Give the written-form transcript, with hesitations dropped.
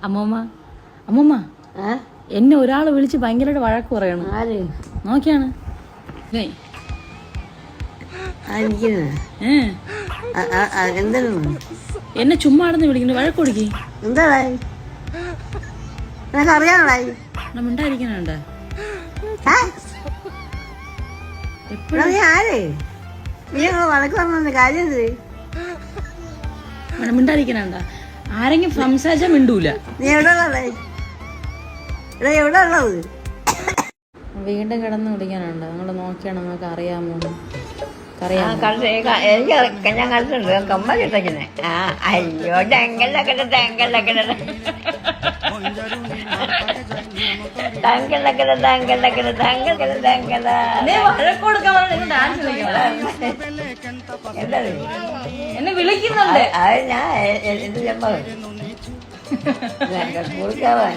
അമ്മൂമ്മ അമ്മൂമ്മ എന്നെ ഒരാള് വിളിച്ച് ഭയങ്കരമായിട്ട് വഴക്ക് പറയണം. നോക്കിയാണ് എന്നെ ചുമ്മാ അടന്ന് വിളിക്കുന്നു. വഴക്ക് കൊടുക്കി എന്താ അറിയാനായി മിണ്ടായിരിക്കണ ആരേ വഴക്ക് പറഞ്ഞ കാര്യം മിണ്ടായിരിക്കണ ആരെങ്കിലും സംസാരിച്ചാ മിണ്ടൂല. നീ എവിടെ എവിടെ ഉള്ളത്? വീണ്ടും കിടന്ന് വിളിക്കാനുണ്ട്. നിങ്ങള് നോക്കിയാണ് നിങ്ങൾക്ക് അറിയാമോ? എനിക്ക് ഞാൻ കളിച്ചിട്ടുണ്ട്. കമ്മ കിട്ടക്കുന്നേ അയ്യോ തെങ്കലൊക്കെ തെങ്കലൊക്കെ തെങ്കലൊക്കെ തെങ്കലൊക്കെ തെങ്കൽ തെങ്കല എന്നെ വിളിക്കുന്നുണ്ട്. അത് ഞാൻ എന്ത് ചെമ്പ കൊടുക്കാവാൻ